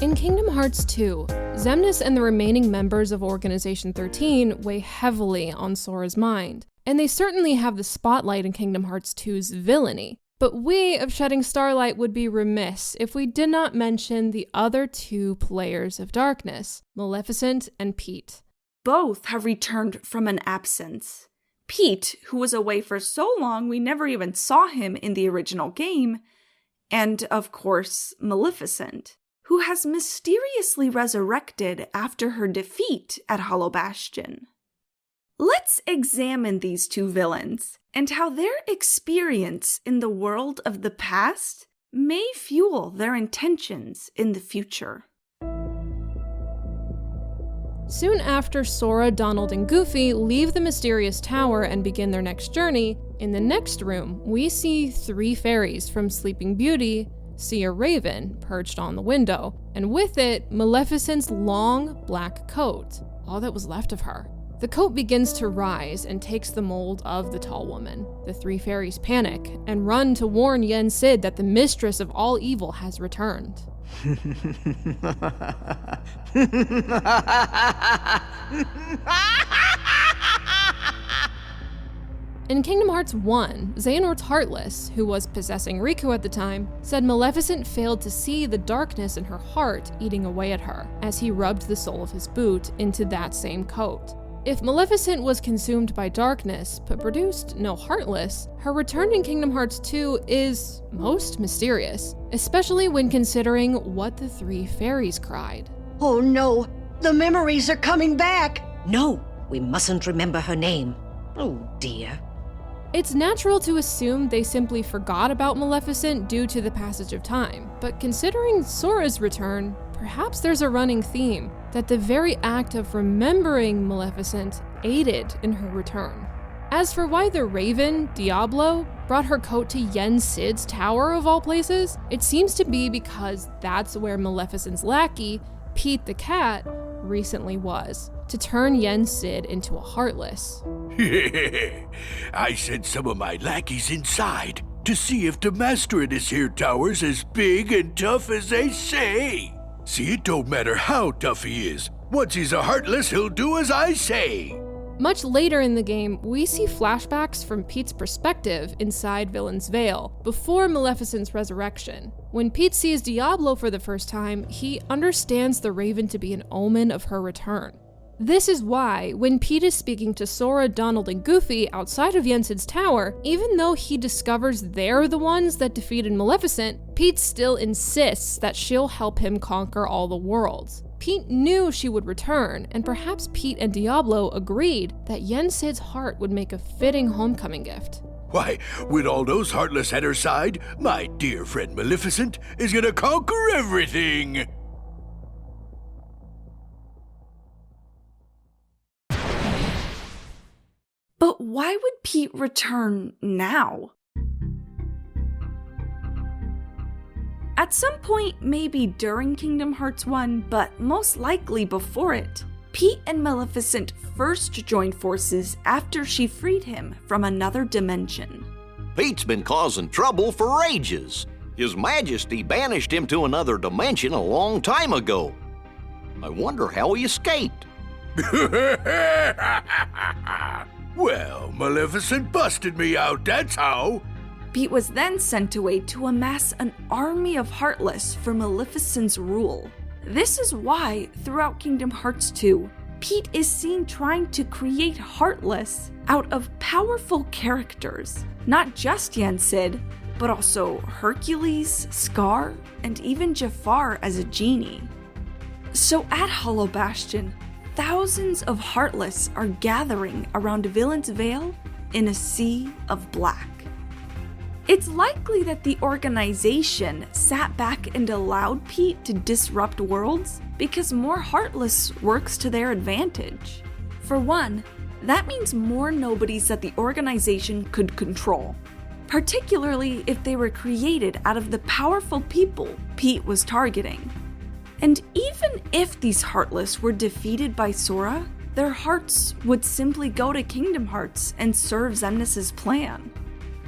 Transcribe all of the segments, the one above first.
In Kingdom Hearts 2, Xemnas and the remaining members of Organization 13 weigh heavily on Sora's mind, and they certainly have the spotlight in Kingdom Hearts 2's villainy. But we of Shedding Starlight would be remiss if we did not mention the other two players of darkness, Maleficent and Pete. Both have returned from an absence. Pete, who was away for so long we never even saw him in the original game, and, of course, Maleficent, who has mysteriously resurrected after her defeat at Hollow Bastion. Let's examine these two villains and how their experience in the world of the past may fuel their intentions in the future. Soon after Sora, Donald, and Goofy leave the mysterious tower and begin their next journey, in the next room, we see three fairies from Sleeping Beauty see a raven perched on the window, and with it, Maleficent's long black coat, all that was left of her. The coat begins to rise and takes the mold of the tall woman. The three fairies panic and run to warn Yen Sid that the mistress of all evil has returned. In Kingdom Hearts 1, Xehanort's Heartless, who was possessing Riku at the time, said Maleficent failed to see the darkness in her heart eating away at her, as he rubbed the sole of his boot into that same coat. If Maleficent was consumed by darkness, but produced no Heartless, her return in Kingdom Hearts 2 is most mysterious, especially when considering what the three fairies cried. Oh no, the memories are coming back! No, we mustn't remember her name. Oh dear. It's natural to assume they simply forgot about Maleficent due to the passage of time, but considering Sora's return, perhaps there's a running theme that the very act of remembering Maleficent aided in her return. As for why the Raven, Diablo, brought her coat to Yen Sid's tower of all places, it seems to be because that's where Maleficent's lackey, Pete the cat, recently was, to turn Yen Sid into a Heartless. I sent some of my lackeys inside to see if the master in this here tower's as big and tough as they say. See, it don't matter how tough he is. Once he's a Heartless, he'll do as I say. Much later in the game, we see flashbacks from Pete's perspective inside Villain's Veil, before Maleficent's resurrection. When Pete sees Diablo for the first time, he understands the Raven to be an omen of her return. This is why, when Pete is speaking to Sora, Donald, and Goofy outside of Yen Sid's tower, even though he discovers they're the ones that defeated Maleficent, Pete still insists that she'll help him conquer all the worlds. Pete knew she would return, and perhaps Pete and Diablo agreed that Yen Sid's heart would make a fitting homecoming gift. Why, with all those Heartless at her side, my dear friend Maleficent is gonna conquer everything! But why would Pete return now? At some point, maybe during Kingdom Hearts 1, but most likely before it, Pete and Maleficent first joined forces after she freed him from another dimension. Pete's been causing trouble for ages. His Majesty banished him to another dimension a long time ago. I wonder how he escaped. Well, Maleficent busted me out, that's how. Pete was then sent away to amass an army of Heartless for Maleficent's rule. This is why, throughout Kingdom Hearts 2, Pete is seen trying to create Heartless out of powerful characters. Not just Yen Sid, but also Hercules, Scar, and even Jafar as a genie. So at Hollow Bastion, thousands of Heartless are gathering around Villain's Veil in a sea of black. It's likely that the organization sat back and allowed Pete to disrupt worlds because more Heartless works to their advantage. For one, that means more nobodies that the organization could control, particularly if they were created out of the powerful people Pete was targeting. And even if these Heartless were defeated by Sora, their hearts would simply go to Kingdom Hearts and serve Xemnas' plan.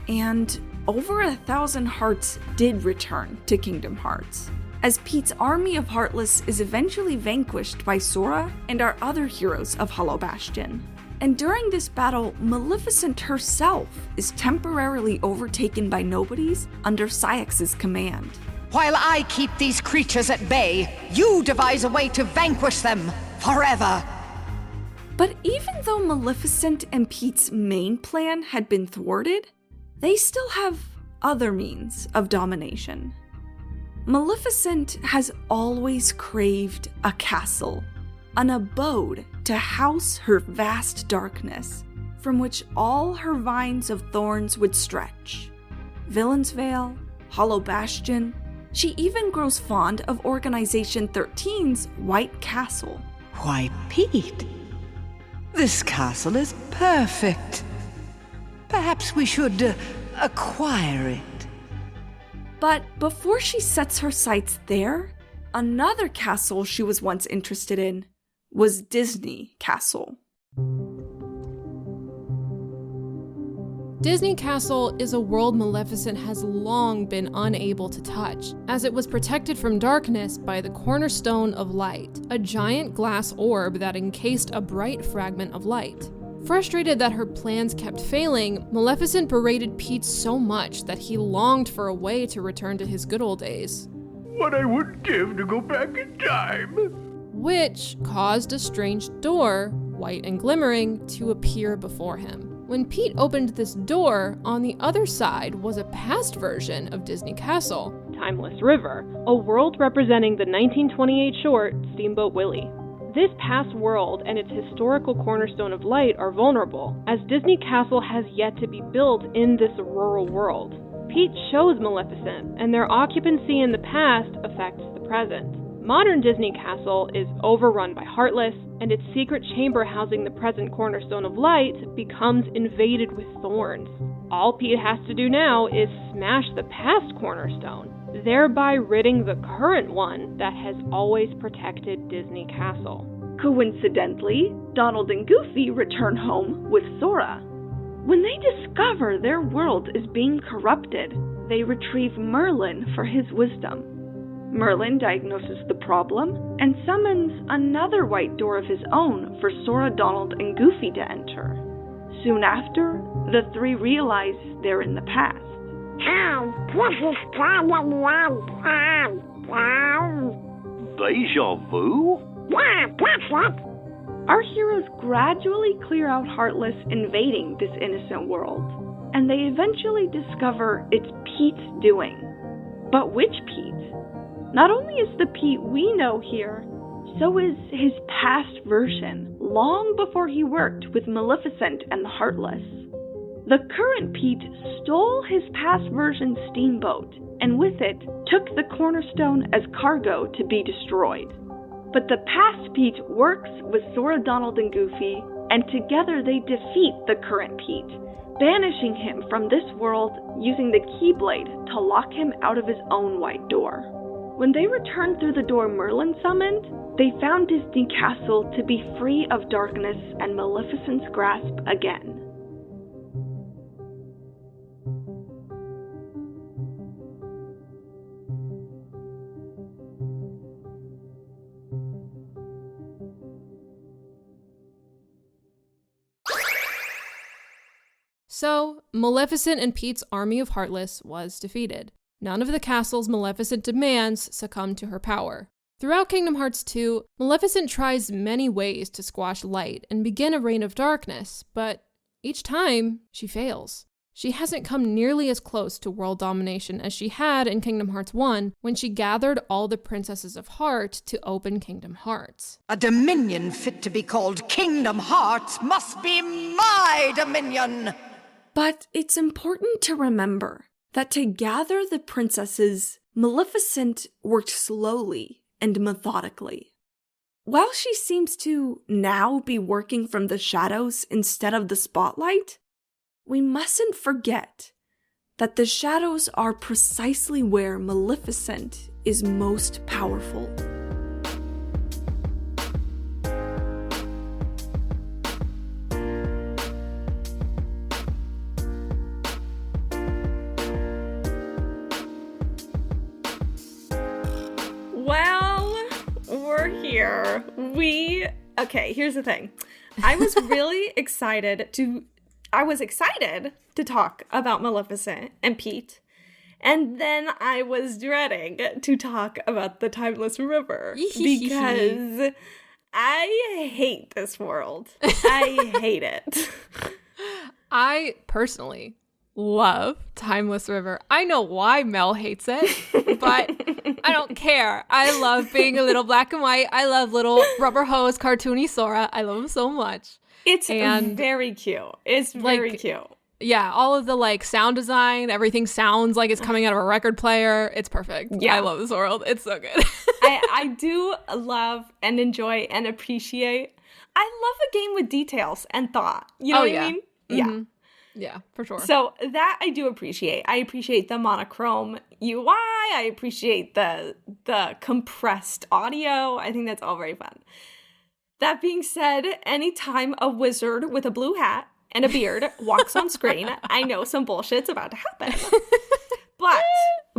And over 1,000 hearts did return to Kingdom Hearts. as Pete's army of Heartless is eventually vanquished by Sora and our other heroes of Hollow Bastion. And during this battle, Maleficent herself is temporarily overtaken by nobodies under Sayx's command. While I keep these creatures at bay, you devise a way to vanquish them forever. But even though Maleficent and Pete's main plan had been thwarted, they still have other means of domination. Maleficent has always craved a castle, an abode to house her vast darkness, from which all her vines of thorns would stretch. Villain's Vale, Hollow Bastion, she even grows fond of Organization 13's White Castle. Why, Pete, this castle is perfect. Perhaps we should acquire it. But before she sets her sights there, another castle she was once interested in was Disney Castle. Disney Castle is a world Maleficent has long been unable to touch, as it was protected from darkness by the Cornerstone of Light, a giant glass orb that encased a bright fragment of light. Frustrated that her plans kept failing, Maleficent berated Pete so much that he longed for a way to return to his good old days. What I would give to go back in time. Which caused a strange door, white and glimmering, to appear before him. When Pete opened this door, on the other side was a past version of Disney Castle, Timeless River, a world representing the 1928 short Steamboat Willie. This past world and its historical Cornerstone of Light are vulnerable, as Disney Castle has yet to be built in this rural world. Pete shows Maleficent, and their occupancy in the past affects the present. Modern Disney Castle is overrun by Heartless, and its secret chamber housing the present Cornerstone of Light becomes invaded with thorns. All Pete has to do now is smash the past Cornerstone, thereby ridding the current one that has always protected Disney Castle. Coincidentally, Donald and Goofy return home with Sora. When they discover their world is being corrupted, they retrieve Merlin for his wisdom. Merlin diagnoses the problem and summons another white door of his own for Sora, Donald, and Goofy to enter. Soon after, the three realize they're in the past. Deja vu? Our heroes gradually clear out Heartless invading this innocent world, and they eventually discover it's Pete's doing. But which Pete? Not only is the Pete we know here, so is his past version, long before he worked with Maleficent and the Heartless. The current Pete stole his past version's steamboat, and with it, took the Cornerstone as cargo to be destroyed. But the past Pete works with Sora, Donald, and Goofy, and together they defeat the current Pete, banishing him from this world using the Keyblade to lock him out of his own white door. When they returned through the door Merlin summoned, they found Disney Castle to be free of darkness and Maleficent's grasp again. So, Maleficent and Pete's army of Heartless was defeated. None of the castle's Maleficent demands succumbed to her power. Throughout Kingdom Hearts 2, Maleficent tries many ways to squash light and begin a reign of darkness, but each time, she fails. She hasn't come nearly as close to world domination as she had in Kingdom Hearts 1 when she gathered all the princesses of Heart to open Kingdom Hearts. A dominion fit to be called Kingdom Hearts must be my dominion! But it's important to remember that to gather the princesses, Maleficent worked slowly and methodically. While she seems to now be working from the shadows instead of the spotlight, we mustn't forget that the shadows are precisely where Maleficent is most powerful. dear. Okay, here's the thing. I was really excited to talk about Maleficent and Pete. And then I was dreading to talk about the Timeless River because I hate this world. I hate it. I personally love Timeless River. I know why Mel hates it, but I don't care. I love being a little black and white. I love little rubber hose, cartoony Sora. I love him so much. It's very cute. It's very cute. Yeah, all of the like sound design, everything sounds like it's coming out of a record player. It's perfect. Yeah. I love this world. It's so good. I do love and enjoy and appreciate. I love a game with details and thought. You know what I mean? Mm-hmm. Yeah, for sure. So that I do appreciate. I appreciate the monochrome UI. I appreciate the compressed audio. I think that's all very fun. That being said, anytime a wizard with a blue hat and a beard walks on screen, I know some bullshit's about to happen. But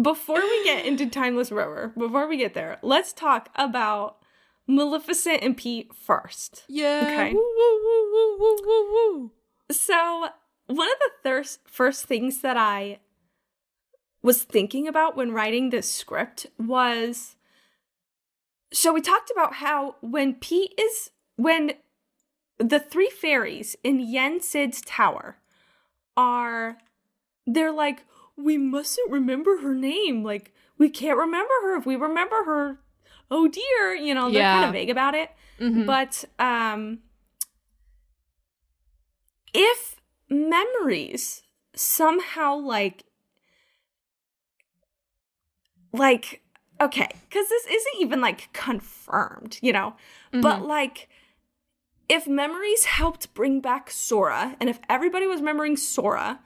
before we get into Timeless River, before we get there, let's talk about Maleficent and Pete first. Yeah. Okay. Woo, woo, woo, woo, woo, woo, woo. So one of the first things that I was thinking about when writing this script was, so we talked about how when the three fairies in Yen Sid's tower they're like, we mustn't remember her name. Like, we can't remember her. If we remember her, oh dear, they're kind of vague about it. Mm-hmm. But if memories somehow like, okay, because this isn't even like confirmed, Mm-hmm. but like, if memories helped bring back Sora, and if everybody was remembering Sora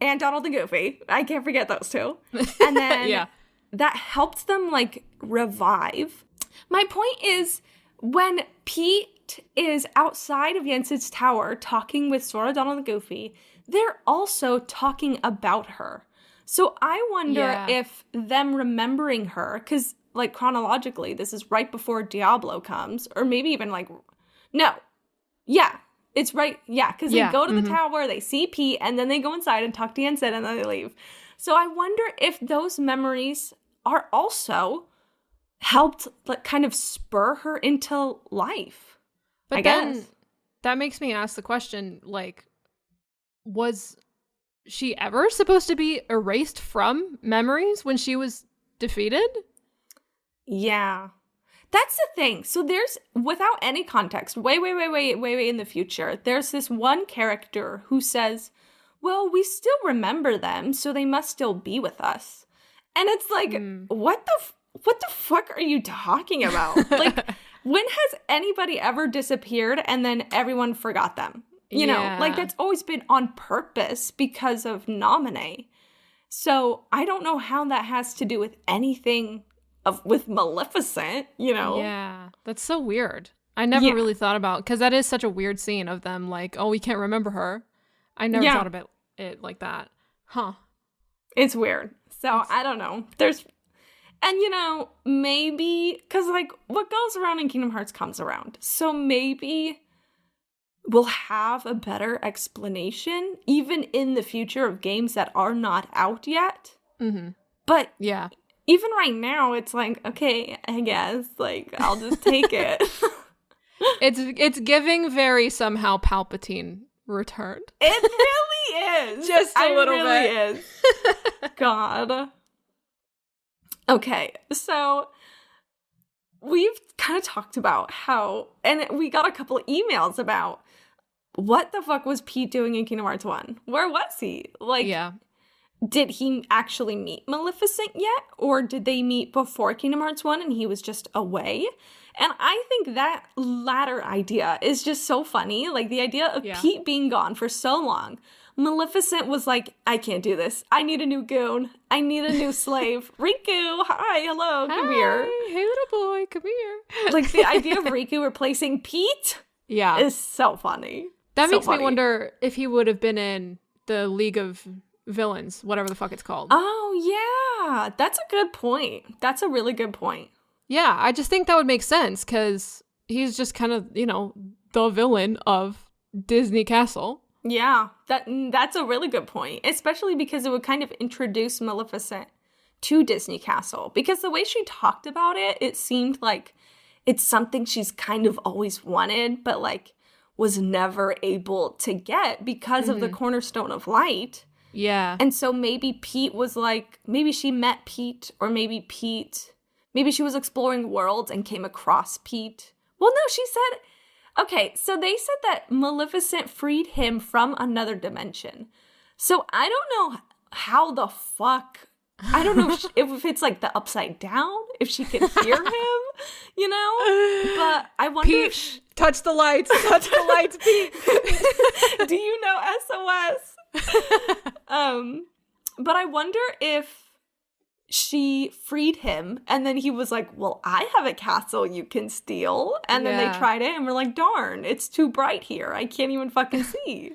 and Donald and Goofy, I can't forget those two, and then that helped them like revive. My point is, when Pete is outside of Yen Sid's tower talking with Sora, Donald, and Goofy, they're also talking about her. So I wonder if them remembering her, because like chronologically, this is right before Diablo comes, or maybe even like, no, yeah, it's right, yeah, because they go to the tower, they see Pete, and then they go inside and talk to Yen Sid, and then they leave. So I wonder if those memories are also helped like kind of spur her into life. But then that makes me ask the question, like, was she ever supposed to be erased from memories when she was defeated? Yeah. That's the thing. So there's, without any context, way in the future, there's this one character who says, well, we still remember them, so they must still be with us. And it's like, what the fuck are you talking about? Like, when has anybody ever disappeared and then everyone forgot them? You know, like that's always been on purpose because of Nominee. So I don't know how that has to do with anything with Maleficent, Yeah, that's so weird. I never really thought about, because that is such a weird scene of them like, oh, we can't remember her. I never thought about it like that. Huh. It's weird. So I don't know. And maybe, because like what goes around in Kingdom Hearts comes around. So maybe we'll have a better explanation even in the future of games that are not out yet. Mm-hmm. But even right now, it's like, okay, I guess, like, I'll just take it. It's giving very somehow Palpatine returned. It really is. Just a little really bit. Is. God. Okay, so we've kind of talked about how, and we got a couple of emails about what the fuck was Pete doing in Kingdom Hearts 1? Where was he? Like, did he actually meet Maleficent yet? Or did they meet before Kingdom Hearts 1 and he was just away? And I think that latter idea is just so funny. Like, the idea of Pete being gone for so long. Maleficent was like, I can't do this. I need a new goon. I need a new slave. Riku, hi, hello, come here. Hey, little boy, come here. Like, the idea of Riku replacing Pete is so funny. That makes me wonder if he would have been in the League of Villains, whatever the fuck it's called. Oh, yeah. That's a good point. That's a really good point. Yeah, I just think that would make sense because he's just kind of, the villain of Disney Castle. Yeah, that's a really good point, especially because it would kind of introduce Maleficent to Disney Castle. Because the way she talked about it, it seemed like it's something she's kind of always wanted, but like was never able to get because of the Cornerstone of Light. Yeah. And so maybe Pete was like, maybe she met Pete, or maybe she was exploring worlds and came across Pete. Well, no, she said, okay, so they said that Maleficent freed him from another dimension. So I don't know how the fuck, I don't know if it's like the upside down, if she could hear him, but I wonder Pete, touch the lights, Pete. Do you know SOS? But I wonder if she freed him and then he was like, well, I have a castle you can steal. And then they tried it and were like, darn, it's too bright here. I can't even fucking see.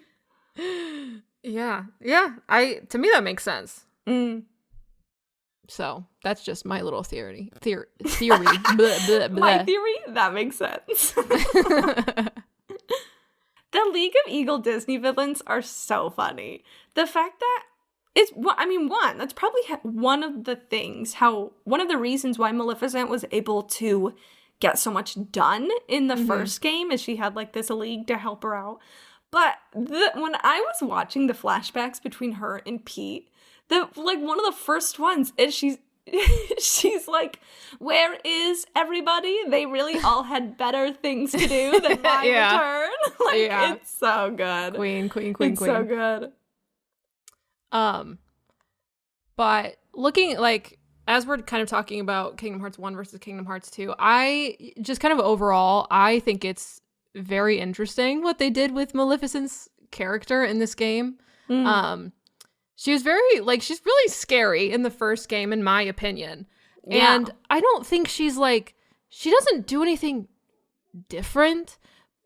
Yeah. To me, that makes sense. So that's just my little theory. Blah, blah, blah. My theory? That makes sense. The League of Evil Disney villains are so funny. The fact that that's probably one of the reasons why Maleficent was able to get so much done in the first game is she had like this league to help her out. But when I was watching the flashbacks between her and Pete, one of the first ones is she's like, where is everybody? They really all had better things to do than my return. It's so good. Queen. It's so good. But looking as we're kind of talking about Kingdom Hearts 1 versus Kingdom Hearts 2, I just kind of overall, I think it's very interesting what they did with Maleficent's character in this game. She was she's really scary in the first game, in my opinion. Yeah. And I don't think she's she doesn't do anything different,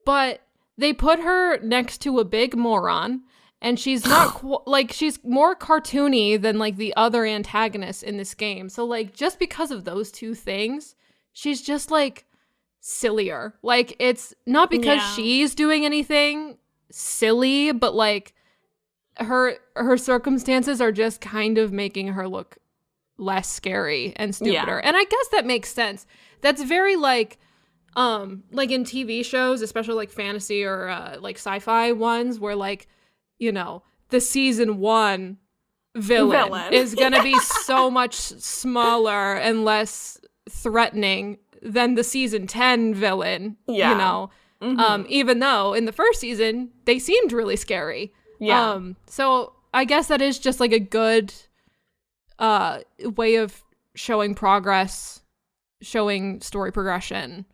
but they put her next to a big moron. And she's not she's more cartoony than the other antagonists in this game. So just because of those two things, she's just sillier. It's not because she's doing anything silly, but her circumstances are just kind of making her look less scary and stupider. And I guess that makes sense. That's very in TV shows, especially fantasy or sci-fi ones where the season 1 villain is going to be so much smaller and less threatening than the season 10 villain, even though in the first season, they seemed really scary. Yeah. So I guess that is just a good way of showing progress, showing story progression.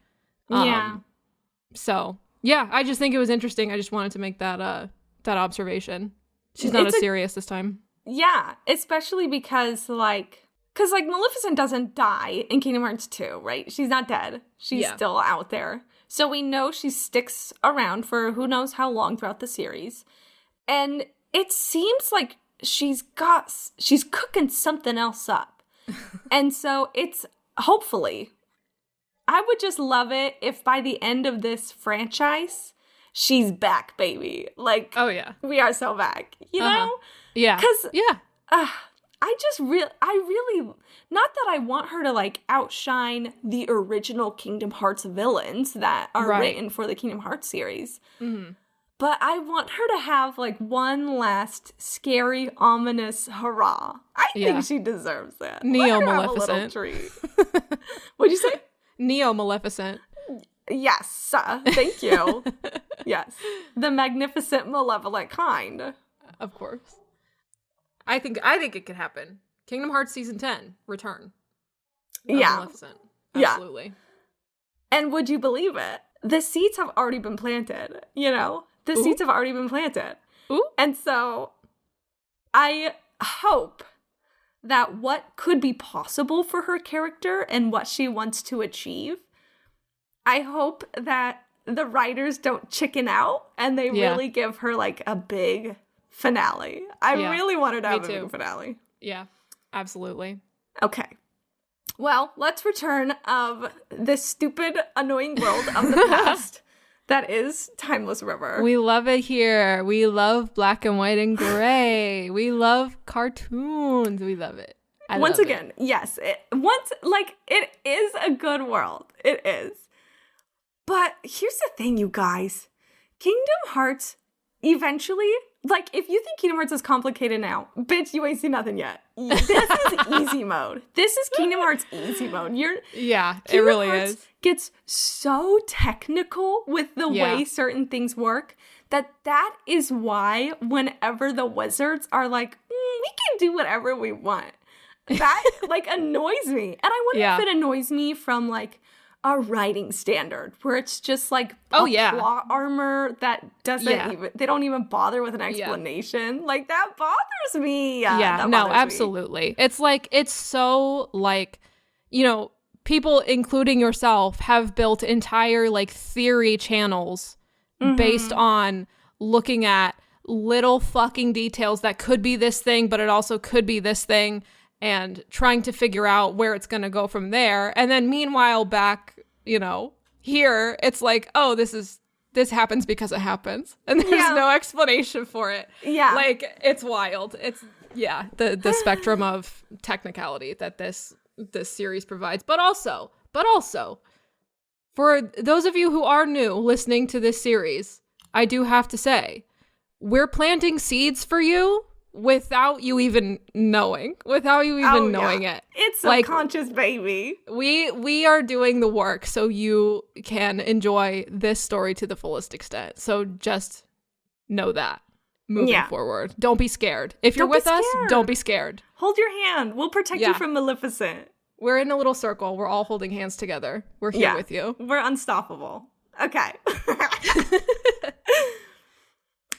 So, yeah, I just think it was interesting. I just wanted to make that observation. She's not as serious this time. Yeah, especially because Maleficent doesn't die in Kingdom Hearts 2, right? She's not dead. She's still out there. So we know she sticks around for who knows how long throughout the series. And it seems like she's cooking something else up. And so it's hopefully, I would just love it if by the end of this franchise, she's back, baby. Oh yeah, we are so back. You know? Yeah. Because I really, not that I want her to outshine the original Kingdom Hearts villains that are written for the Kingdom Hearts series. Mm-hmm. But I want her to have one last scary, ominous hurrah. I think she deserves that. Neo Maleficent. What'd you say? Neo Maleficent. Yes, thank you. Yes, the magnificent, malevolent kind. Of course. I think it could happen. Kingdom Hearts Season 10, return. Maleficent. Absolutely. And would you believe it? The seeds have already been planted, The seeds have already been planted. Ooh. And so I hope that what could be possible for her character and what she wants to achieve, I hope that the writers don't chicken out and they really give her a big finale. I really wanted to have a big finale. Yeah, absolutely. Okay. Well, let's return of this stupid, annoying world of the past that is Timeless River. We love it here. We love black and white and gray. We love cartoons. We love it. Once again, yes. It is a good world. It is. But here's the thing, you guys. Kingdom Hearts eventually, like, if you think Kingdom Hearts is complicated now, bitch, you ain't seen nothing yet. This is easy mode. This is Kingdom Hearts easy mode. It really is. Gets so technical with the way certain things work that is why whenever the wizards are like, we can do whatever we want, that like annoys me. And I wonder if it annoys me from like a writing standard where it's just like plot armor that doesn't even, they don't even bother with an explanation. Like, that bothers me. Absolutely. Me. It's like, it's so like, you know, people, including yourself, have built entire like theory channels based on looking at little fucking details that could be this thing, but it also could be this thing, and trying to figure out where it's going to go from there. And then meanwhile, back, you know, here, it's like, oh, this happens because it happens. And there's no explanation for it. Yeah. Like, it's wild. It's, the spectrum of technicality that this series provides. But also, for those of you who are new listening to this series, I do have to say, we're planting seeds for you without you even knowing it. It's subconscious, baby. We are doing the work so you can enjoy this story to the fullest extent. So just know that moving forward. Don't be scared. If you're with us, don't be scared. Hold your hand. We'll protect you from Maleficent. We're in a little circle. We're all holding hands together. We're here with you. We're unstoppable. Okay.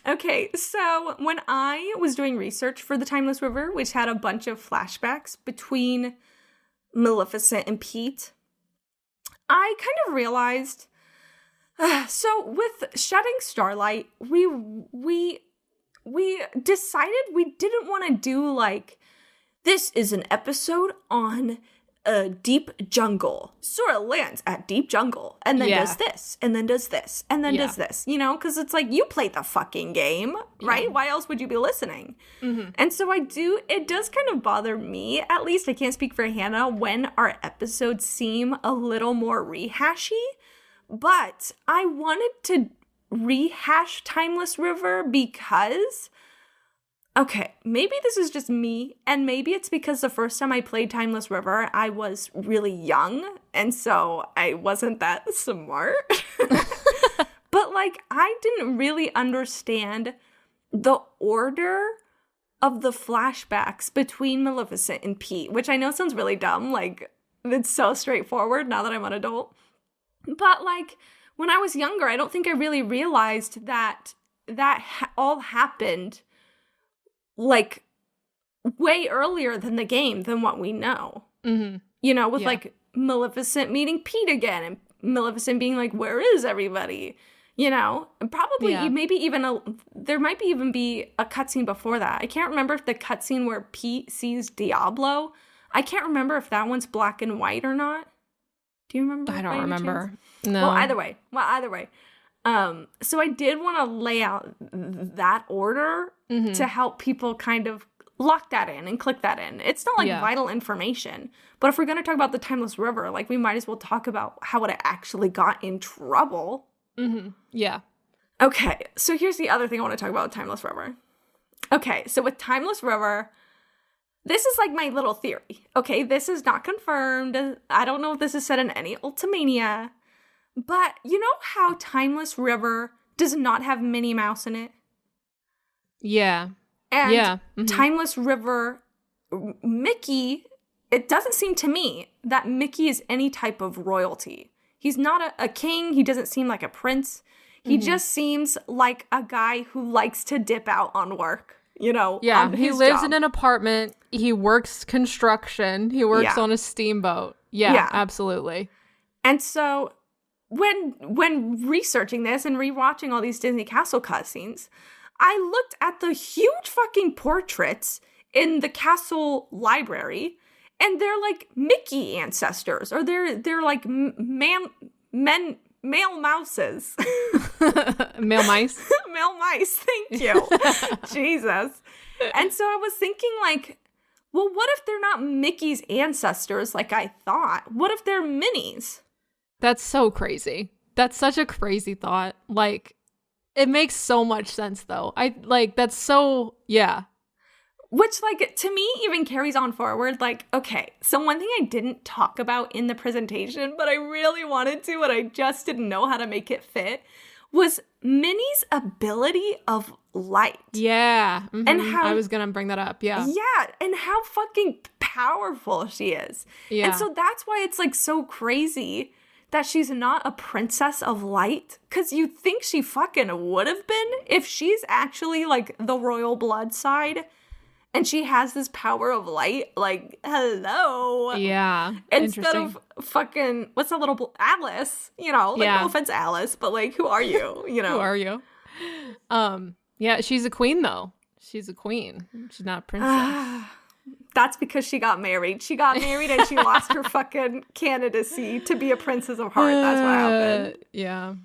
Okay, so when I was doing research for the Timeless River, which had a bunch of flashbacks between Maleficent and Pete, I kind of realized, so with Shedding Starlight, we decided we didn't want to do like, this is an episode on a deep jungle. Sora lands at deep jungle and then does this and then does this and then does this, you know, because it's like, you played the fucking game, right? Why else would you be listening? And so it does kind of bother me, at least I can't speak for Hannah, when our episodes seem a little more rehashy, but I wanted to rehash Timeless River because, okay, maybe this is just me, and maybe it's because the first time I played Timeless River, I was really young, and so I wasn't that smart. But, like, I didn't really understand the order of the flashbacks between Maleficent and Pete, which I know sounds really dumb, like, it's so straightforward now that I'm an adult. But, like, when I was younger, I don't think I really realized that all happened like way earlier than the game than what we know. You know, with like Maleficent meeting Pete again and Maleficent being like, where is everybody? You know, probably maybe even there might even be a cutscene before that. I can't remember if the cutscene where Pete sees Diablo, I can't remember if that one's black and white or not. Do you remember? I don't remember. No. Well, either way. So I did want to lay out that order to help people kind of lock that in and click that in. It's not like vital information, but if we're going to talk about the Timeless River, like, we might as well talk about how it actually got in trouble. Yeah. Okay, so here's the other thing I want to talk about with Timeless River. Okay, so with Timeless River, this is like my little theory. Okay, this is not confirmed. I don't know if this is said in any Ultimania. But you know how Timeless River does not have Minnie Mouse in it? Yeah. And Timeless River, Mickey, it doesn't seem to me that Mickey is any type of royalty. He's not a king. He doesn't seem like a prince. He just seems like a guy who likes to dip out on work, you know? Yeah, he lives in an apartment. He works construction. He works on a steamboat. Yeah, absolutely. And so when researching this and rewatching all these Disney Castle cutscenes, I looked at the huge fucking portraits in the castle library, And they're like Mickey ancestors, or they're like male mouses. Male mice? Male mice, thank you. Jesus. And so I was thinking, like, well, what if they're not Mickey's ancestors like I thought? What if they're Minnie's? That's so crazy. That's such a crazy thought. Like, it makes so much sense, though. That's so, yeah. Which, like, to me, even carries on forward. Like, okay, so one thing I didn't talk about in the presentation, but I really wanted to, and I just didn't know how to make it fit, was Minnie's ability of light. Yeah. Mm-hmm. And how... I was going to bring that up, yeah. Yeah, and how fucking powerful she is. Yeah. And so that's why it's, like, so crazy that she's not a princess of light. Because you'd think she fucking would have been if she's actually, like, the royal blood side. And she has this power of light, like, hello. Yeah. Instead of fucking, what's that little, Alice, you know, like, yeah. No offense, Alice, but, like, who are you, you know? Who are you? Yeah, she's a queen, though. She's a queen. She's not a princess. That's because she got married. She got married and she lost her fucking candidacy to be a princess of heart. That's what happened. Yeah.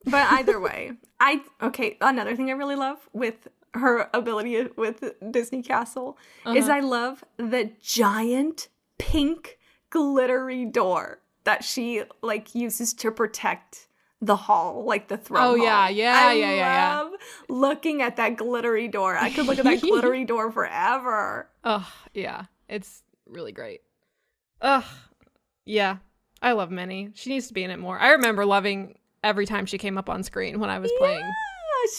But either way, another thing I really love with her ability with Disney Castle is I love the giant pink glittery door that she, like, uses to protect the hall, like the throne hall. I love looking at that glittery door. I could look at that glittery door forever. Oh, yeah. It's really great. Ugh. Yeah. I love Minnie. She needs to be in it more. I remember loving every time she came up on screen when I was playing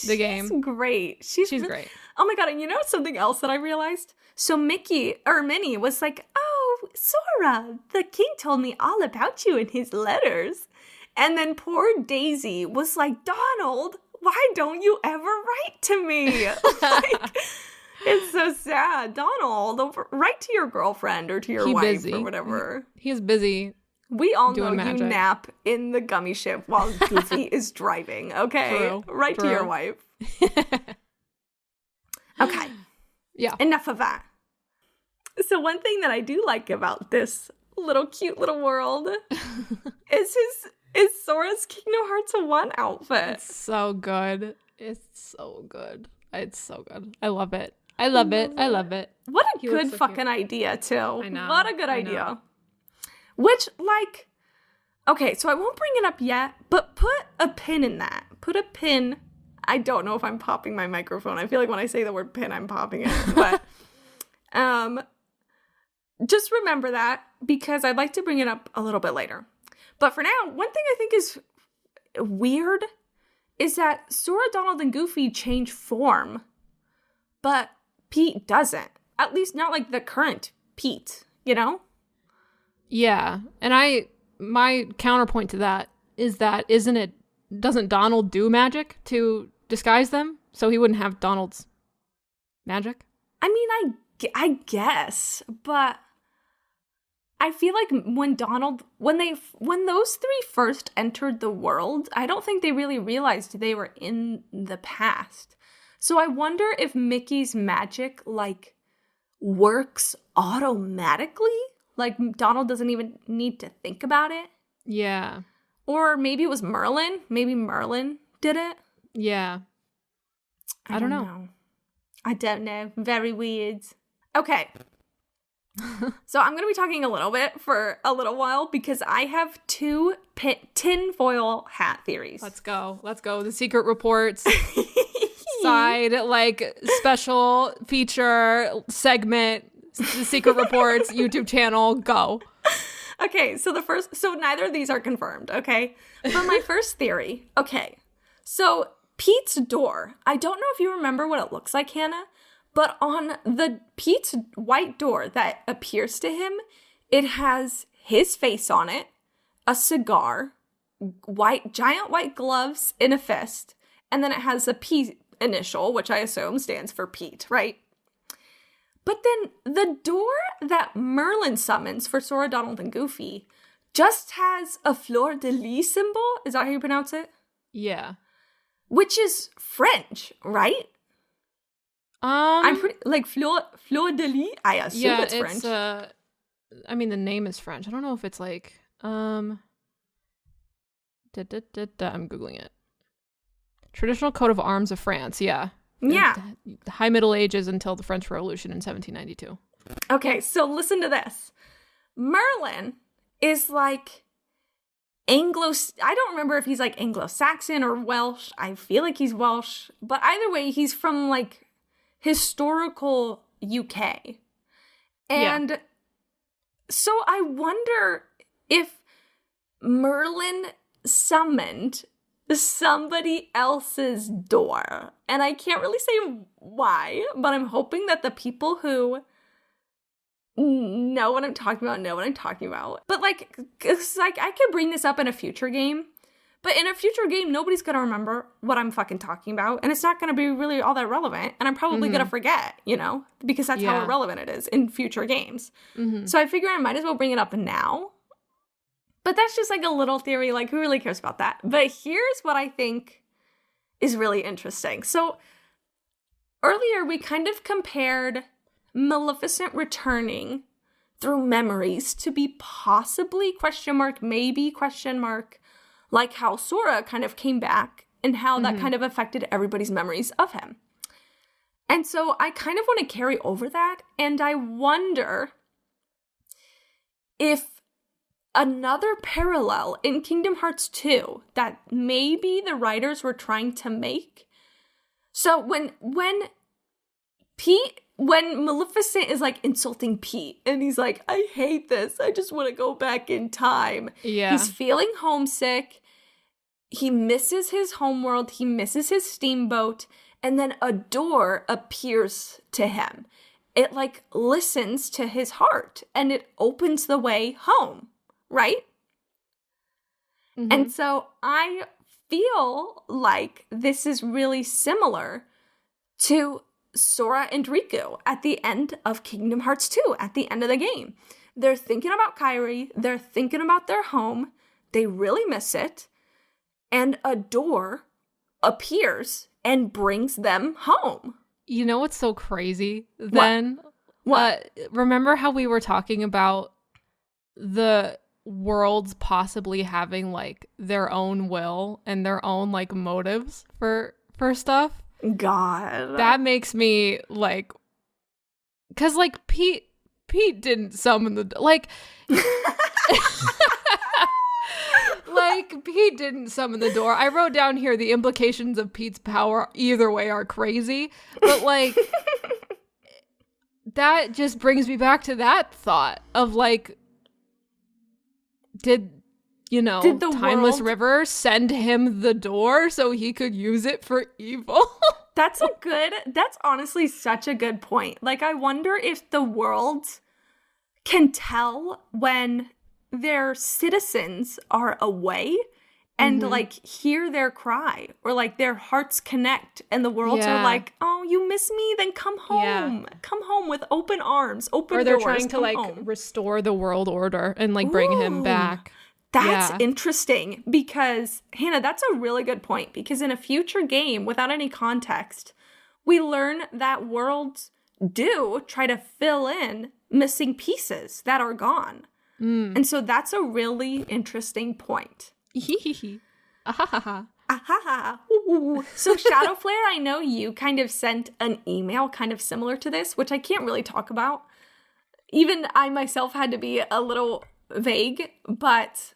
the game. She's great. She's great. Oh my God. And you know something else that I realized? So Minnie was like, oh, Sora, the king told me all about you in his letters. And then poor Daisy was like, Donald, why don't you ever write to me? Like, it's so sad. Donald, write to your girlfriend or to your wife or whatever. He's busy. We all know magic. you nap in the gummy ship while Goofy is driving, okay? True. Write to your wife. Okay. Yeah. Enough of that. So one thing that I do like about this cute little world is Sora's Kingdom Hearts 1 outfit. It's so good. It's so good. I love it. I love it. What a good fucking idea, too. I know. What a good idea. Which, like, okay, so I won't bring it up yet, but put a pin in that. Put a pin. I don't know if I'm popping my microphone. I feel like when I say the word pin, I'm popping it. But just remember that because I'd like to bring it up a little bit later. But for now, one thing I think is weird is that Sora, Donald, and Goofy change form, but Pete doesn't. At least not like the current Pete, you know? Yeah. And my counterpoint to that is that doesn't Donald do magic to disguise them? So he wouldn't have Donald's magic? I mean, I guess, but I feel like when those three first entered the world, I don't think they really realized they were in the past. So I wonder if Mickey's magic, like, works automatically? Like, Donald doesn't even need to think about it? Yeah. Or maybe it was Merlin. Maybe Merlin did it. Yeah. I don't know. I don't know. Very weird. Okay. So I'm going to be talking a little bit for a little while because I have two tinfoil hat theories. Let's go. The secret reports side, like, special feature segment, the secret reports YouTube channel. Go. Okay, so neither of these are confirmed, okay? For my first theory, okay, so Pete's door, I don't know if you remember what it looks like, Hannah, but on the Pete's white door that appears to him, it has his face on it, a cigar, giant white gloves in a fist, and then it has a P initial, which I assume stands for Pete, right? But then the door that Merlin summons for Sora, Donald, and Goofy just has a fleur-de-lis symbol. Is that how you pronounce it? Yeah. Which is French, right? I'm pretty, like, fleur-de-lis, I assume it's French. I mean, the name is French. I don't know if it's like, I'm Googling it. Traditional coat of arms of France, yeah. Yeah. High Middle Ages until the French Revolution in 1792. Okay, so listen to this. Merlin is like I don't remember if he's like Anglo-Saxon or Welsh. I feel like he's Welsh. But either way, he's from like historical UK. And so I wonder if Merlin summoned somebody else's door. And I can't really say why, but I'm hoping that the people who know what I'm talking about. But like, cause like I could bring this up in a future game, but in a future game, nobody's gonna remember what I'm fucking talking about, and it's not gonna be really all that relevant, and I'm probably gonna forget, you know, because that's how irrelevant it is in future games. So I figure I might as well bring it up now. But that's just like a little theory, like who really cares about that? But here's what I think is really interesting. So earlier we kind of compared Maleficent returning through memories to be possibly maybe like how Sora kind of came back and how that kind of affected everybody's memories of him. And so I kind of want to carry over that, and I wonder if another parallel in Kingdom Hearts 2 that maybe the writers were trying to make. So when Maleficent is like insulting Pete and he's like, I hate this, I just want to go back in time. Yeah. He's feeling homesick. He misses his homeworld. He misses his steamboat. And then a door appears to him. It like listens to his heart and it opens the way home, right? And so I feel like this is really similar to Sora and Riku at the end of Kingdom Hearts 2, at the end of the game. They're thinking about Kairi, they're thinking about their home, they really miss it, and a door appears and brings them home. You know what's so crazy then? What? Remember how we were talking about the worlds possibly having like their own will and their own like motives for stuff? God. That makes me like, cause like Pete didn't summon the like like Pete didn't summon the door. I wrote down here the implications of Pete's power either way are crazy, but like that just brings me back to that thought of like, did the Timeless River send him the door so he could use it for evil? That's honestly such a good point. Like, I wonder if the worlds can tell when their citizens are away and like hear their cry, or like their hearts connect and the worlds are like, oh, you miss me? Then come home. Come home with open arms, open doors. Or they're trying to like restore the world order and like bring him back. That's interesting, because Hannah, that's a really good point, because in a future game without any context, we learn that worlds do try to fill in missing pieces that are gone. And so that's a really interesting point. So Shadow Flare, I know you kind of sent an email kind of similar to this, which I can't really talk about. Even I myself had to be a little vague, but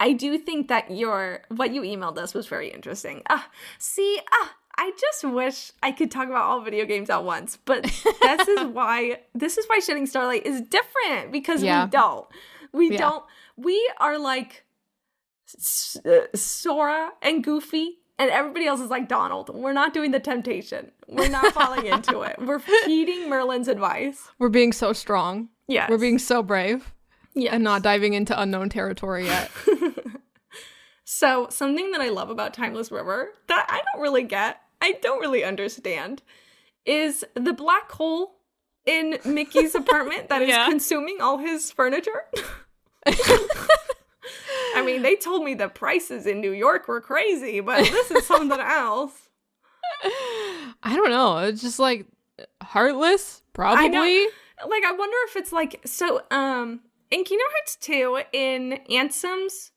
I do think that what you emailed us was very interesting. I just wish I could talk about all video games at once, but this is why Shedding Starlight is different, because we don't. We are like Sora and Goofy, and everybody else is like Donald. We're not doing the temptation. We're not falling into it. We're heeding Merlin's advice. We're being so strong. Yes. We're being so brave. Yes. And not diving into unknown territory yet. So something that I love about Timeless River that I don't really understand, is the black hole in Mickey's apartment that is consuming all his furniture. I mean, they told me the prices in New York were crazy, but this is something else. I don't know. It's just like heartless, probably. Like, I wonder if it's like, so, in Kingdom Hearts 2, in Ansem's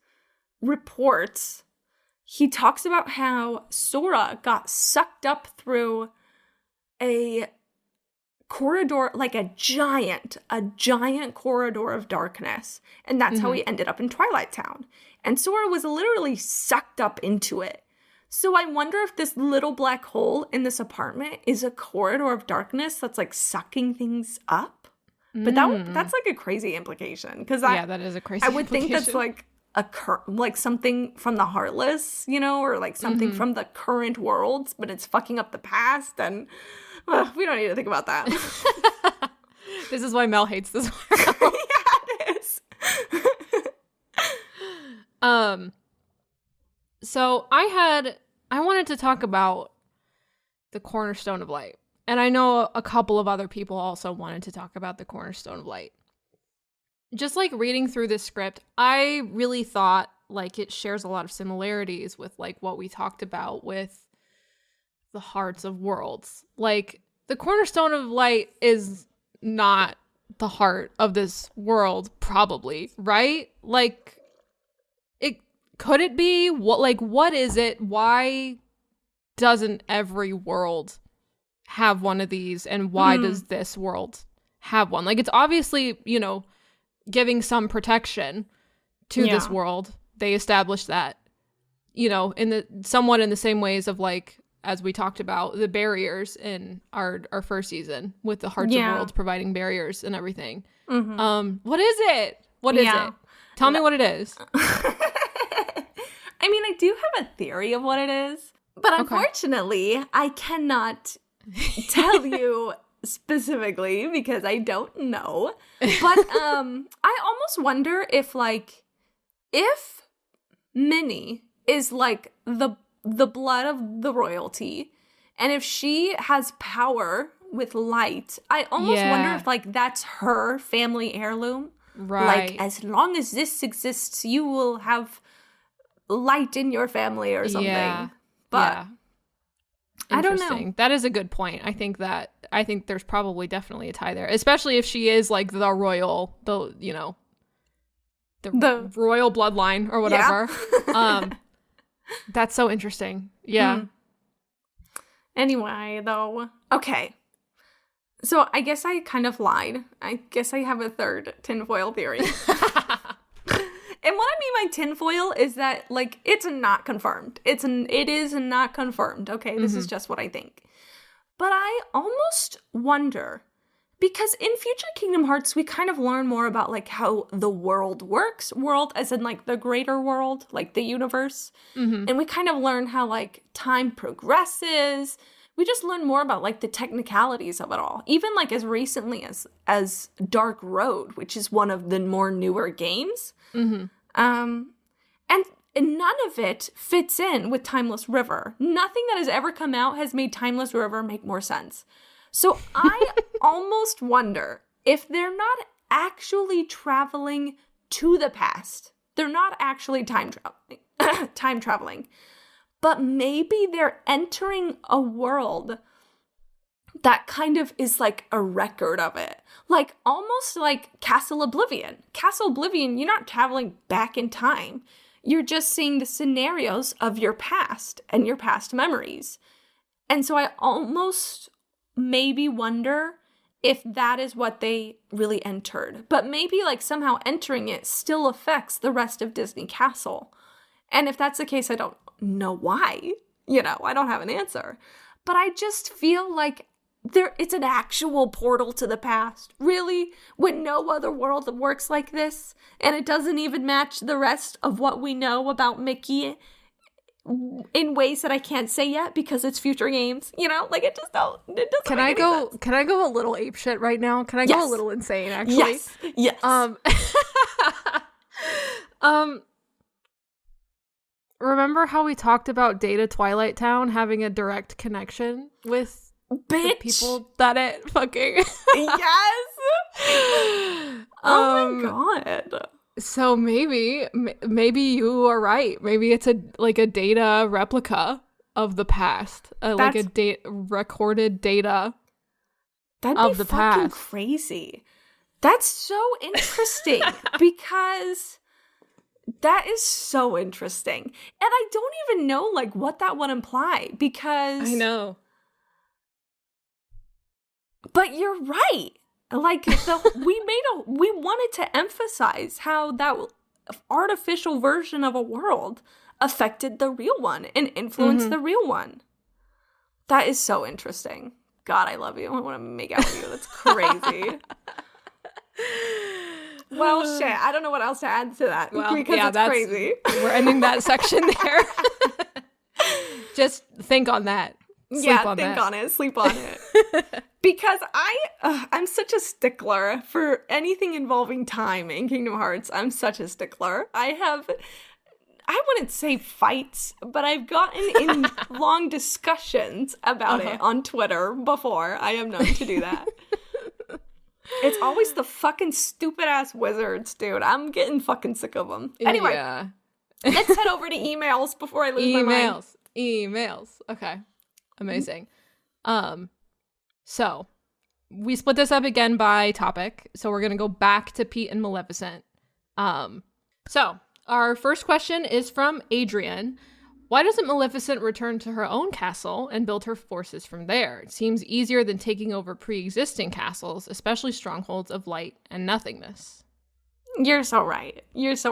reports, he talks about how Sora got sucked up through a corridor, like a giant corridor of darkness. And that's how he ended up in Twilight Town. And Sora was literally sucked up into it. So I wonder if this little black hole in this apartment is a corridor of darkness that's like sucking things up. But that's like a crazy implication. Because that is a crazy I would think that's like like something from the Heartless, you know, or like something from the current worlds, but it's fucking up the past. And we don't need to think about that. This is why Mel hates this world. Yeah, it is. So I wanted to talk about the Cornerstone of Light. And I know a couple of other people also wanted to talk about the Cornerstone of Light. Just like reading through this script, I really thought like it shares a lot of similarities with like what we talked about with the Hearts of Worlds. Like the Cornerstone of Light is not the heart of this world, probably, right? Like could it be? What is it? Why doesn't every world have one of these? And why does this world have one? Like, it's obviously, you know, giving some protection to this world. They established that, you know, somewhat in the same ways of like, as we talked about, the barriers in our first season with the Hearts of Worlds providing barriers and everything. What is it? What is it? Tell me what it is. I mean, I do have a theory of what it is, but unfortunately, I cannot tell you specifically because I don't know. But I almost wonder if Minnie is like the blood of the royalty, and if she has power with light, I almost wonder if like that's her family heirloom. Right. Like, as long as this exists, you will have light in your family or something. Yeah. But I don't know. That is a good point. I think there's probably definitely a tie there, especially if she is like the royal, the royal bloodline or whatever. Yeah. That's so interesting. Yeah. Anyway, though. Okay. So I guess I kind of lied. I guess I have a third tinfoil theory. And what I mean by tinfoil is that, like, it's not confirmed. It is not confirmed. Okay, this is just what I think. But I almost wonder, because in future Kingdom Hearts, we kind of learn more about, like, how the world works. World as in, like, the greater world, like the universe. And we kind of learn how, like, time progresses. We just learn more about, like, the technicalities of it all. Even, like, as recently as Dark Road, which is one of the more newer games. And none of it fits in with Timeless River. Nothing that has ever come out has made Timeless River make more sense. So I almost wonder if they're not actually traveling to the past. They're not actually time traveling. But maybe they're entering a world that kind of is like a record of it. Like, almost like Castle Oblivion. Castle Oblivion, you're not traveling back in time. You're just seeing the scenarios of your past and your past memories. And so I almost maybe wonder if that is what they really entered. But maybe, like, somehow entering it still affects the rest of Disney Castle. And if that's the case, I don't know why. You know, I don't have an answer. But I just feel like it's an actual portal to the past. Really? When no other world works like this, and it doesn't even match the rest of what we know about Mickey in ways that I can't say yet because it's future games. You know? Like, it doesn't make any sense. Can I go a little apeshit right now? Can I go a little insane, actually? Yes. Remember how we talked about Data Twilight Town having a direct connection with the people that it fucking... Yes! Oh my god. So maybe you are right. Maybe it's a data replica of the past. Like a recorded data That'd be the fucking past. crazy. That's so interesting because that is so interesting. And I don't even know like what that would imply because I know. But you're right. Like we wanted to emphasize how that artificial version of a world affected the real one and influenced the real one. That is so interesting. God, I love you. I want to make out with you. That's crazy. Well, shit. I don't know what else to add to that because it's crazy. We're ending that section there. Just think on that. Sleep on it. Sleep on it. Because I'm such a stickler for anything involving time in Kingdom Hearts. I'm such a stickler. I wouldn't say fights, but I've gotten in long discussions about it on Twitter before. I am known to do that. It's always the fucking stupid ass wizards, dude. I'm getting fucking sick of them. Anyway, let's head over to emails before I lose my mind. Emails. Okay. Amazing. So we split this up again by topic. So we're going to go back to Pete and Maleficent. So our first question is from Adrian. Why doesn't Maleficent return to her own castle and build her forces from there? It seems easier than taking over pre-existing castles, especially strongholds of light and nothingness. You're so right. She's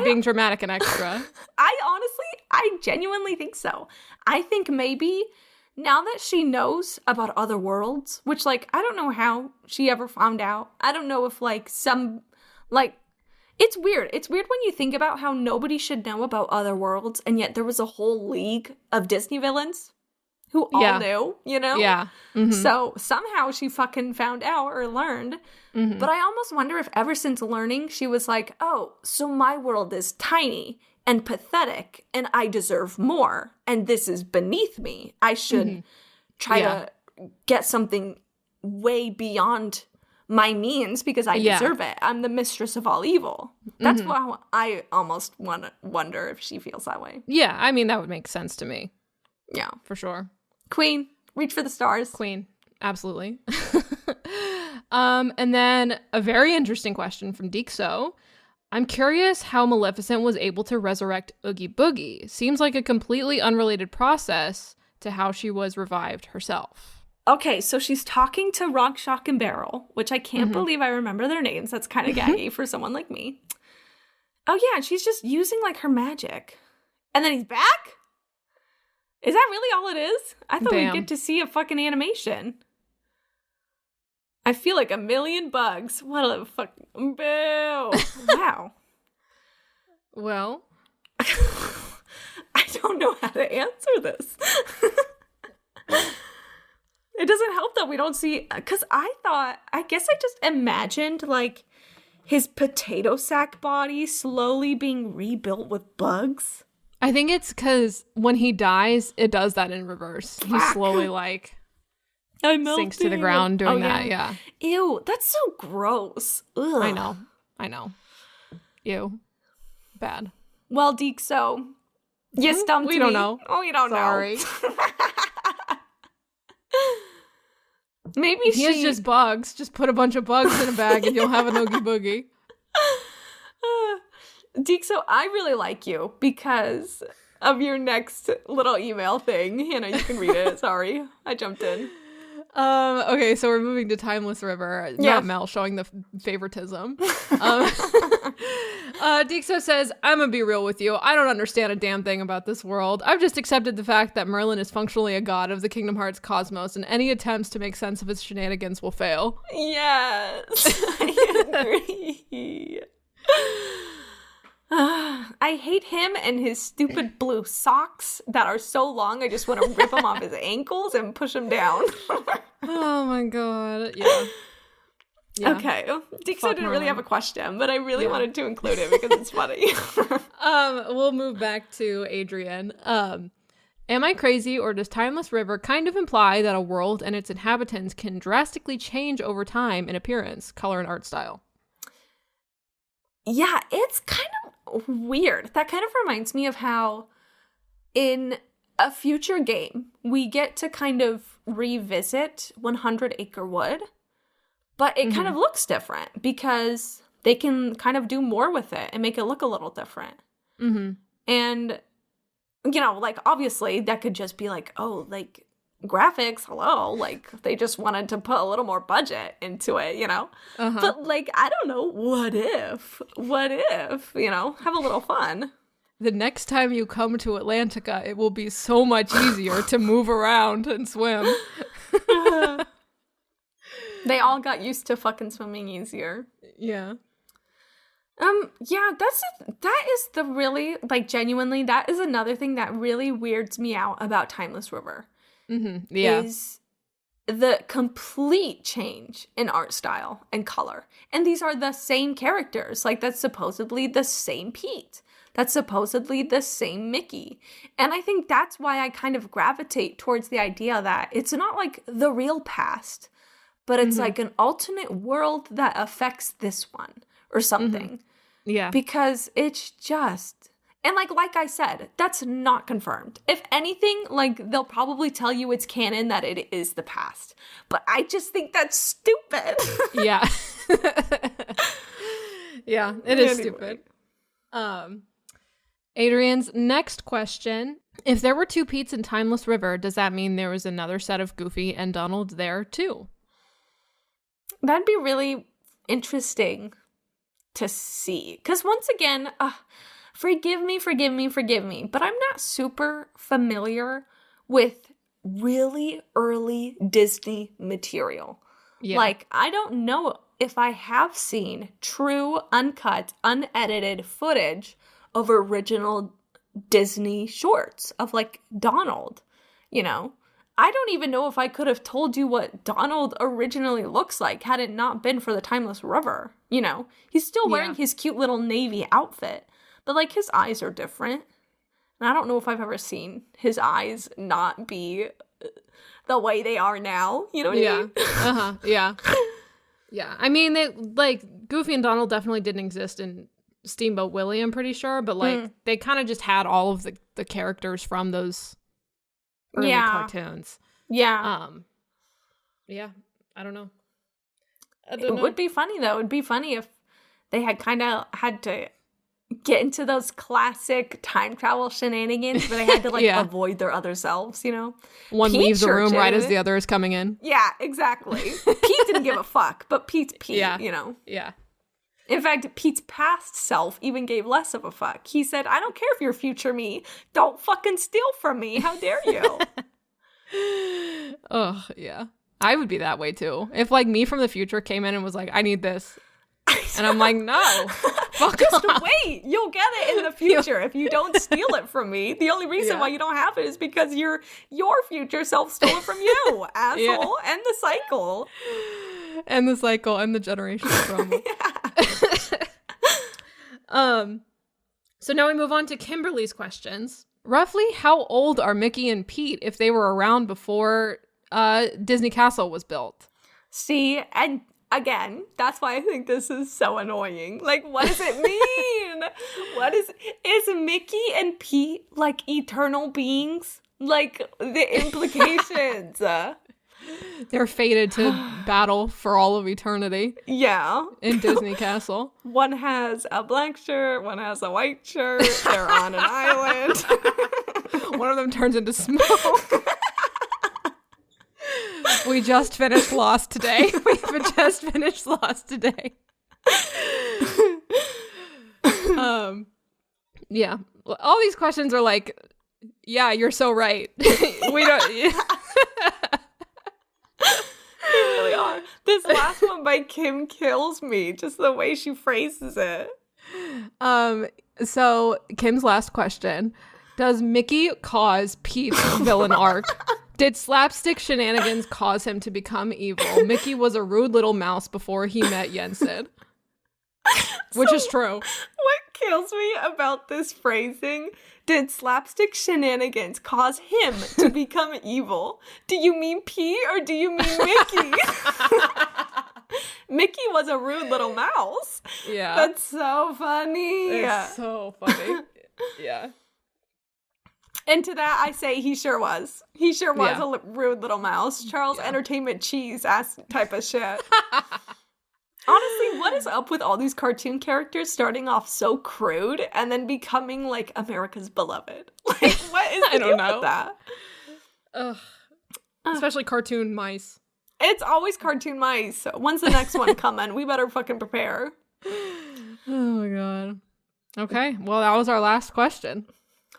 being dramatic and extra. I genuinely think so. I think maybe now that she knows about other worlds, which, like, I don't know how she ever found out. I don't know if, like, it's weird. It's weird when you think about how nobody should know about other worlds, and yet there was a whole league of Disney villains who all knew, you know? Yeah. Mm-hmm. So somehow she fucking found out or learned. Mm-hmm. But I almost wonder if ever since learning, she was like, oh, so my world is tiny and pathetic, and I deserve more, and this is beneath me. I should try to get something way beyond my means because I deserve it. I'm the mistress of all evil. That's why I almost wonder if she feels that way. Yeah, I mean, that would make sense to me. Yeah. For sure. Queen, reach for the stars. Queen, absolutely. And then a very interesting question from Dyxo. I'm curious how Maleficent was able to resurrect Oogie Boogie. Seems like a completely unrelated process to how she was revived herself. Okay, so she's talking to Rock, Shock, and Barrel, which I can't believe I remember their names. That's kind of gaggy for someone like me. Oh yeah, and she's just using, like, her magic. And then he's back? Is that really all it is? I thought we'd get to see a fucking animation. I feel like a million bugs. What a fucking... Boo! Wow. Well... I don't know how to answer this. It doesn't help that we don't see... Because I guess I just imagined, like, his potato sack body slowly being rebuilt with bugs. I think it's because when he dies, it does that in reverse. He slowly, like... sinks to the ground doing that, yeah. Ew, that's so gross. Ugh. I know. Ew. Bad. Well, Dyxo, you stumped me. We don't know. Oh, we don't Sorry. know. Maybe It's just bugs. Just put a bunch of bugs in a bag and you'll have an Oogie Boogie. Dyxo, I really like you because of your next little email thing. You know, you can read it. Sorry, I jumped in. Okay, so we're moving to Timeless River. Not Mel showing the favoritism. Dyxo says, I'm gonna be real with you. I don't understand a damn thing about this world. I've just accepted the fact that Merlin is functionally a god of the Kingdom Hearts cosmos, and any attempts to make sense of his shenanigans will fail. Yes, I agree. I hate him and his stupid blue socks that are so long I just want to rip him off his ankles and push him down. Oh my god. Yeah. Okay. Dyxo didn't really have a question, but I really wanted to include it because it's funny. We'll move back to Adrian. Am I crazy, or does Timeless River kind of imply that a world and its inhabitants can drastically change over time in appearance, color, and art style? Yeah, it's kind of weird. That kind of reminds me of how in a future game, we get to kind of revisit 100 Acre Wood, but it kind of looks different because they can kind of do more with it and make it look a little different. Mm-hmm. And, you know, like, obviously that could just be like, oh, like, graphics, hello, like, they just wanted to put a little more budget into it, you know? But, like, I don't know, what if, you know, have a little fun. The next time you come to Atlantica, it will be so much easier to move around and swim. They all got used to fucking swimming easier. Yeah. Yeah, that is the really, like, genuinely, that is another thing that really weirds me out about Timeless River. Mm-hmm. Yeah. Is the complete change in art style and color. And these are the same characters. Like, that's supposedly the same Pete. That's supposedly the same Mickey. And I think that's why I kind of gravitate towards the idea that it's not like the real past, but it's like an alternate world that affects this one or something. Yeah. Because it's just... And, like I said, that's not confirmed. If anything, like, they'll probably tell you it's canon that it is the past. But I just think that's stupid. Yeah. Yeah, it is stupid. Adrian's next question. If there were two Petes in Timeless River, does that mean there was another set of Goofy and Donald there, too? That'd be really interesting to see. Because once again... Forgive me, but I'm not super familiar with really early Disney material. Yeah. Like, I don't know if I have seen true, uncut, unedited footage of original Disney shorts of, like, Donald, you know? I don't even know if I could have told you what Donald originally looks like had it not been for the Timeless River, you know? He's still wearing his cute little navy outfit. But, like, his eyes are different. And I don't know if I've ever seen his eyes not be the way they are now. You know what I mean? Yeah. Yeah. I mean, they, like, Goofy and Donald definitely didn't exist in Steamboat Willie, I'm pretty sure. But, like, they kind of just had all of the characters from those early cartoons. Yeah. Yeah. I don't know. It would be funny, though. It would be funny if they had kind of had to get into those classic time travel shenanigans where they had to, like, avoid their other selves, you know? One Pete leaves the room right as the other is coming in. Yeah, exactly. Pete didn't give a fuck, but Pete's Pete, you know? Yeah. In fact, Pete's past self even gave less of a fuck. He said, I don't care if you're future me. Don't fucking steal from me. How dare you? Oh, yeah. I would be that way, too. If, like, me from the future came in and was like, I need this. And I'm like, no. Fuck Just off. wait. You'll get it in the future if you don't steal it from me. The only reason why you don't have it is because your future self stole it from you, asshole. Yeah. End the cycle. End the cycle. End the generational trauma. So now we move on to Kimberly's questions. Roughly how old are Mickey and Pete if they were around before Disney Castle was built? See, and again, that's why I think this is so annoying. Like, what does it mean? Is Mickey and Pete, like, eternal beings? Like, the implications. They're fated to battle for all of eternity. Yeah. In Disney Castle. One has a black shirt, one has a white shirt. They're on an island. One of them turns into smoke. We just finished Lost today. Yeah. All these questions are like, yeah, you're so right. We don't... They really are. This last one by Kim kills me. Just the way she phrases it. So Kim's last question. Does Mickey cause Pete's villain arc? Did slapstick shenanigans cause him to become evil? Mickey was a rude little mouse before he met Yensid. Which is true. What kills me about this phrasing, did slapstick shenanigans cause him to become evil? Do you mean Pete or do you mean Mickey? Mickey was a rude little mouse. Yeah. That's so funny. It's so funny. Yeah. And to that, I say he sure was. He sure was Yeah. a rude little mouse. Charles Entertainment Cheese ass type of shit. Honestly, what is up with all these cartoon characters starting off so crude and then becoming like America's beloved? Like, what is the deal with that? Ugh. Especially cartoon mice. It's always cartoon mice. When's the next one coming? We better fucking prepare. Oh my god. Okay, well, that was our last question.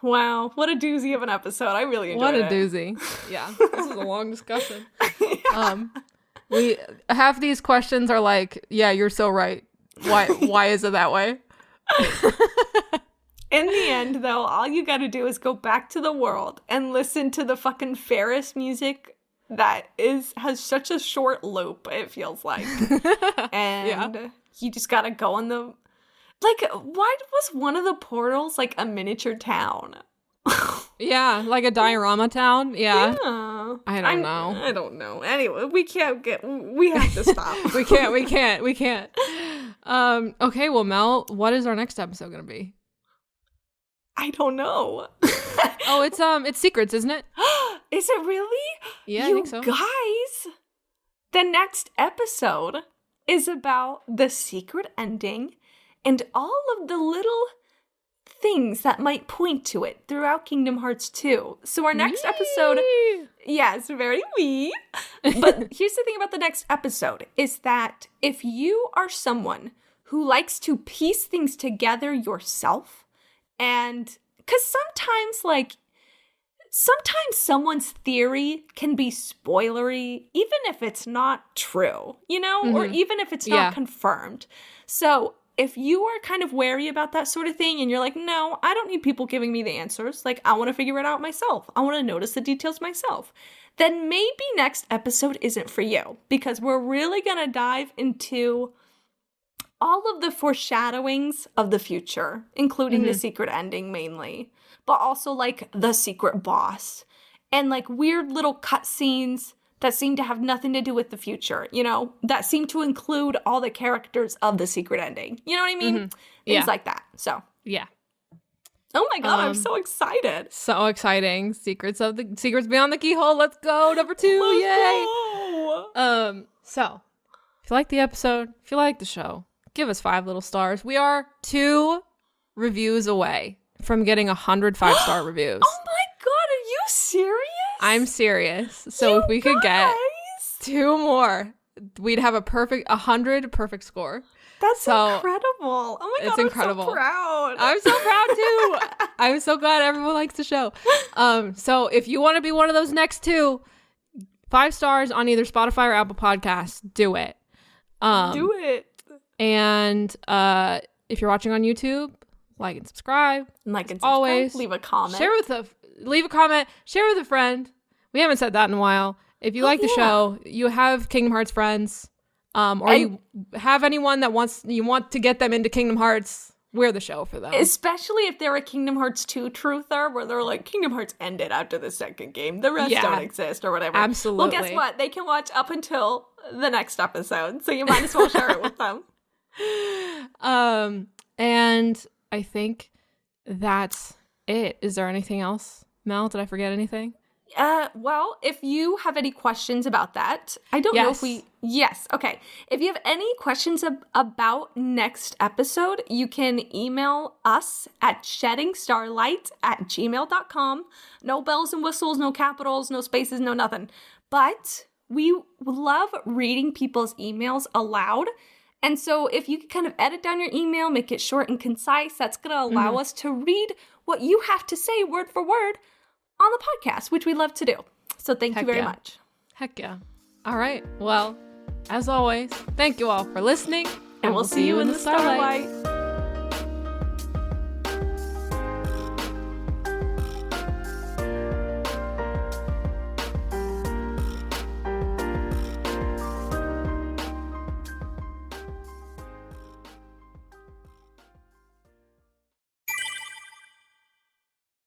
Wow, what a doozy of an episode. I really enjoyed it. What a doozy. Yeah, this was a long discussion. We half these questions are like, yeah, you're so right. Why is it that way? In the end, though, all you gotta do is go back to the world and listen to the fucking Ferris music that has such a short loop, it feels like. And you just gotta go in the... Like, why was one of the portals like a miniature town? Yeah, like a diorama town. Yeah. I don't know. I don't know. Anyway, we have to stop. we can't. Okay, well, Mel, what is our next episode gonna be? I don't know. Oh, it's secrets, isn't it? Is it really? Yeah, I think so. Guys, the next episode is about the secret ending and all of the little things that might point to it throughout Kingdom Hearts 2. So our next episode, yes, very wee. But here's the thing about the next episode is that if you are someone who likes to piece things together yourself, and because sometimes someone's theory can be spoilery, even if it's not true, or even if it's not confirmed. So if you are kind of wary about that sort of thing and you're like, no, I don't need people giving me the answers. Like, I want to figure it out myself. I want to notice the details myself. Then maybe next episode isn't for you, because we're really going to dive into all of the foreshadowings of the future, including the secret ending mainly, but also like the secret boss and like weird little cutscenes that seem to have nothing to do with the future, that seem to include all the characters of the secret ending. You know what I mean? Things like that. So, yeah. Oh my God, I'm so excited. So exciting. Secrets Beyond the Keyhole. Let's go. Number 2. Yay. Go. So, if you like the episode, if you like the show, give us 5 little stars. We are 2 reviews away from getting 100 5-star reviews. Oh my God, are you serious? I'm serious. So if we could get 2 more, we'd have 100 perfect score. That's incredible. Oh my God, incredible. I'm so proud. I'm so proud too. I'm so glad everyone likes the show. So if you want to be one of those next 2, 5 stars on either Spotify or Apple Podcasts, do it. Do it. And if you're watching on YouTube, like and subscribe. Always. Leave a comment. Leave a comment. Share with a friend. We haven't said that in a while. If you like the show, you have Kingdom Hearts friends, or you have anyone that you want to get them into Kingdom Hearts, we're the show for them. Especially if they're a Kingdom Hearts 2 truther, where they're like, Kingdom Hearts ended after the second game. The rest don't exist or whatever. Absolutely. Well, guess what? They can watch up until the next episode, so you might as well share it with them. And I think that's it. Is there anything else? Mel, did I forget anything? Well, if you have any questions about that, I don't know if yes. Okay. If you have any questions about next episode, you can email us at sheddingstarlight@gmail.com. No bells and whistles, no capitals, no spaces, no nothing. But we love reading people's emails aloud. And so if you can kind of edit down your email, make it short and concise, that's going to allow us to read what you have to say word for word on the podcast, which we love to do. So thank you very much. Heck yeah. All right. Well, as always, thank you all for listening. And we'll see you in the Starlight.